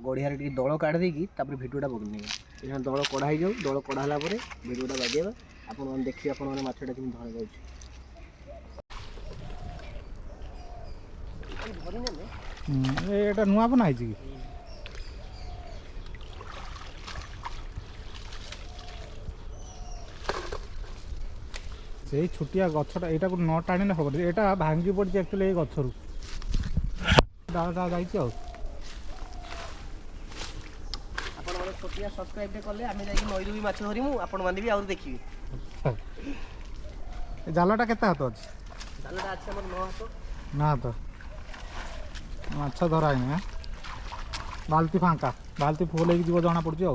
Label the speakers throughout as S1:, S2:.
S1: गड़िया टे दल काढ़ देकी भिडियोटा बनेगा यहाँ दल कड़ा हो जाऊ दल कड़ा है भिडियोटा बाजेगा आप देखिए आप माछटा केमी धरा जाऊँ
S2: एटा नुआ बनाई कि से छोटिया गछटा यहाँ को न टाणी हम यहाँ भांगी पड़ी एक्चुअली ये गचर डाल डाल जा
S1: छोटिया सब्सक्राइब कले आम जा नईरू भी माछ धरमु आपण मैंने भी आउर देखिए
S2: जालटा केते हाथ अच्छे
S1: जालटा अच्छे हमर 9 हाथ
S2: ना तो माछ धरा बाल्टी फांका बाल्टी फुल हो जना पड़ी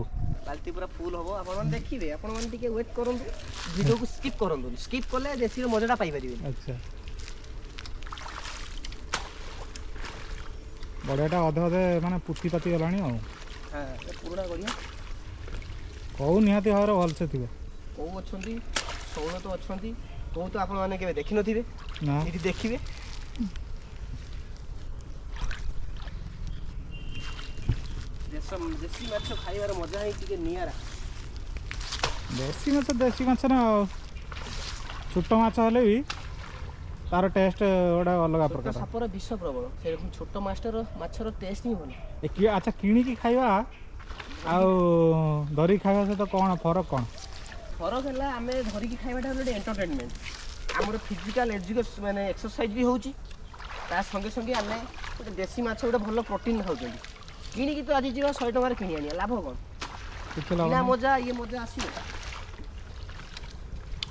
S1: बाल्टी पूरा फुल हम आप देखिए आप वेट करूँ वीडियो को स्किप करूँ स्किप कले देसी मजाटा पाई पारे।
S2: अच्छा गड़ियाटा अधे अधे माने पुती पाती गलानी
S1: पुराना गड़िया
S2: कौ निहाती भाव भलसे थे
S1: कौ अच्छा शौल तो अच्छा कौ तो आपने देखी नथिबे ना ये देखिए देसी माछ खाइबार मजा है कि नियारा
S2: देसी माछ ना छोट माछ हेले भी तार टेस्ट गोटा अलग प्रकार
S1: सापर विष प्रबल से छोट माछर टेस्ट ही भल
S2: अच्छा किणिकी खाइबा आउ धरिक खाइबा सहित कौन फरक
S1: फरक है आम धरिकी खाइबाटा गोटे एंटरटेनमेंट आमर फिजिकल एजुकेशन माने एक्सरसाइज भी होची ता संगे संगे आम गोटे देसी माछ गोटे भल प्रोटीन खाऊँ किणिकी तो आज जीवा 100 टकर किणी आनिया लाभ कौन मजा ये मजा आसो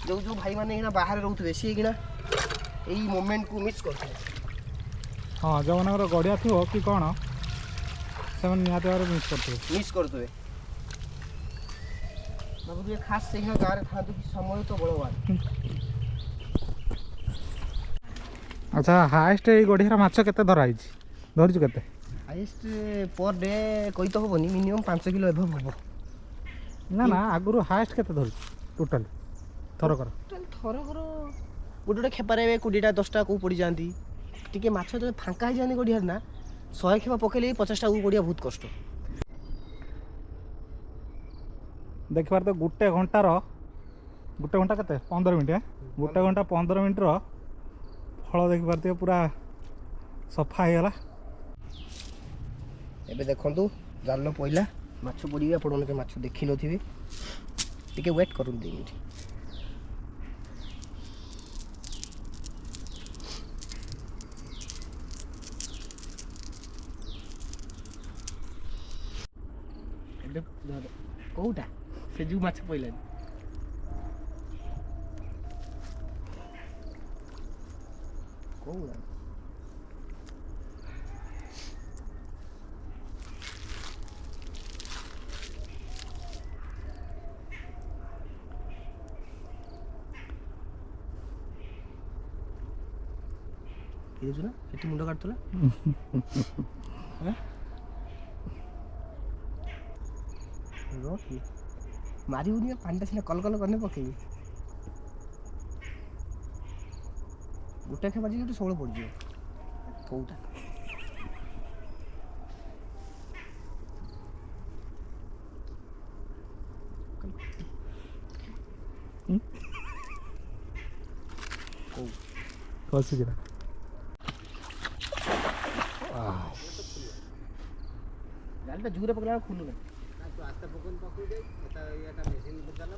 S1: जो जो भाई मैंने बाहर रोथे सी यही मोमेंट को मिस करते
S2: हाँ जो मन गड़िया थी कि कौन से निहत भाव मिस करते बाबू खास से गाँव था कि समय तो बड़वान। अच्छा हाएस्ट ये गड़िया माछ केते धराई धरचु केते
S1: हाईएस्ट पर डे कही तो हेनी मिनिमम 5 किलो एभव हम
S2: ना ना आगुरी हाएस्ट केते धरचु टोटल थरकर
S1: थरकर गोटे गोटे खेपारे 20टा 10टा को पड़ जाती टी माछ जो फांका हो जाती गड़िया ना 100 खेपा पकड़े 50टा को गड़िया बहुत कष्ट
S2: देख पार तो गोटे घंटार गोटे घंटा के 15 मिनट गोटे घंटा 15 मिनट फल देख पारे पूरा सफा हो गला
S1: एबे देखंतु जाल पइला माछ पड़िबे आपण के माछ देखि नथिबे टिके वेट करू दे मिनिट एबे कोउटा से जु माछ पइला कोउला ना ये मुंड काटला मारिबुनि पानी सीना कल कल करने पकई गोटे खेपा जी गोटे 16 पड़ कौटा
S2: कौन
S1: जालटा जुरे पकड़ा खुलू ना
S3: तो आस्ते पकन पकई दे एटा मेसिन बदल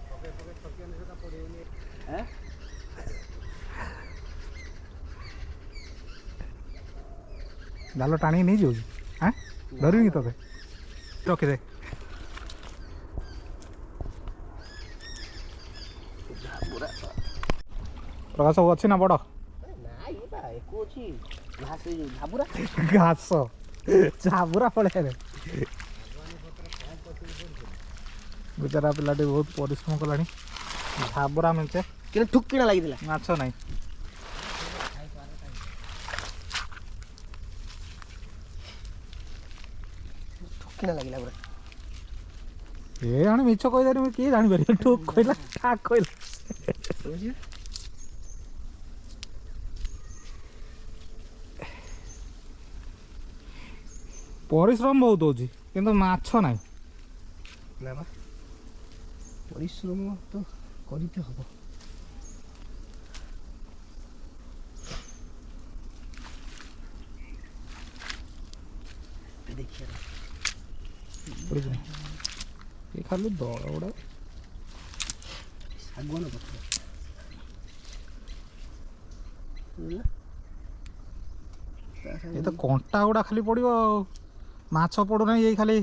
S3: पके पके ठकिया ने सेटा पड़ेनी हैं
S2: जाल टाणी नहीं जाऊ हाँ धरबी कि ते रखी दे प्रकाश सब अच्छी ना बड़ घास झाबुरा पड़े बेचारा पिलाटी बहुत परिश्रम कला झाबुरा मेचे
S1: कि ठुकिना लगी
S2: माछ ना
S1: ठुकिना लगे पूरा
S2: ये जाने मिछ कहीदेरी किए जापर ठुक कहला ठाक कहला ପରିଶ୍ରମ ବହୁତ ହେଉଛି କିନ୍ତୁ ମାଛ ନାହିଁ।
S1: ନା ବା ପରିଶ୍ରମ ତ କରିତେ ହବ। ଦେଖିବା
S2: ଏ ଖାଲି ଦଳ ଗୁଡ଼ା
S1: ଶାଗୁଆନ ପତ୍ର
S2: ଏ ତ କଣ୍ଟା ଗୁଡ଼ା ଖାଲି ପଡ଼ିବ ଆଉ ମାଛ ପଡ଼ୁନାହିଁ। ଏଇ ଖାଲି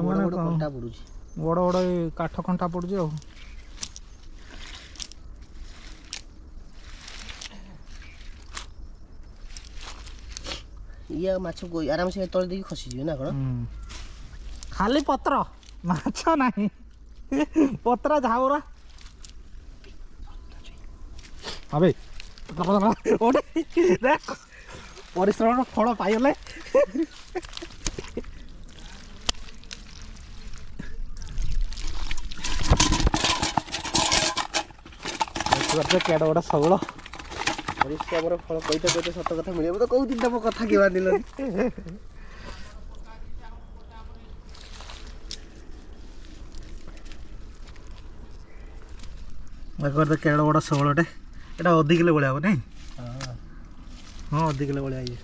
S2: ମାନେ
S1: କଣ୍ଟା ପଡୁଛି।
S2: ବଡ଼ ବଡ଼ ଏଇ କାଠ କଣ୍ଟା ପଡ଼ୁଛି ଆଉ।
S1: ଇଏ ମାଛ ଆରାମସେ ତଳେ ଦେଇକି ଖସିଯିବେ ନା କ'ଣ?
S2: ଖାଲି ପତ୍ର ମାଛ ନାହିଁ ପତ୍ର ଝାଉରା હવે ପରିଶ୍ରମର ଫଳ ପାଇଗଲେ। କେଡ ବଡ଼ ଶଉଳ
S1: ପରିଶ୍ରମର ଫଳ କହିତେ କହିତେ ସତ କଥା ମିଳିବ ତ କହୁଥିଲି ତମ କଥା କିଏ ବାନ୍ଧିଲନି।
S2: କେଡ ବଡ଼ ଶଉଳଟେ ଏଇଟା ଅଧି କିଲୋ ଭଳିଆ ହବ ନାଇଁ? ହଁ ଅଧି କିଲୋ ଭଳିଆ ଇଏ।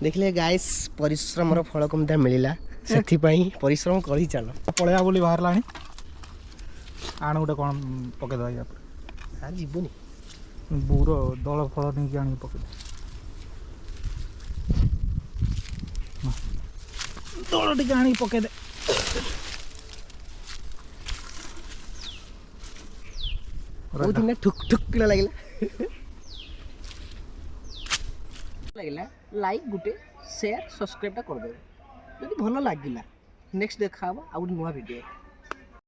S1: ଦେଖିଲେ ଗାଇସ୍ ପରିଶ୍ରମର ଫଳ କେମିତି ମିଳିଲା ସେଥିପାଇଁ ପରିଶ୍ରମ କରି ଚାଲ।
S2: ପଳେଇବା ବୋଲି ବାହାରିଲାଣି। ଆଣ ଗୋଟେ କ'ଣ ପକେଇଦେବା ୟା ପରେ।
S1: ସାର୍ ଯିବୁନି
S2: ବୁର ଦଳ ଫଳ ନେଇକି ଆଣିକି ପକେଇଦେ। ଦଳ ଟିକେ ଆଣିକି ପକେଇଦେ।
S1: କହୁଥିଲି ଠୁକ୍ ଠୁକ୍ କିଣା ଲାଗିଲା। ଲାଇକ୍ ଗୋଟେ ସେୟାର ସବସ୍କ୍ରାଇବଟା କରିଦେବେ ଯଦି ଭଲ ଲାଗିଲା। ନେକ୍ସଟ ଦେଖା ହବ ଆଉ ଗୋଟେ ନୂଆ ଭିଡ଼ିଓ।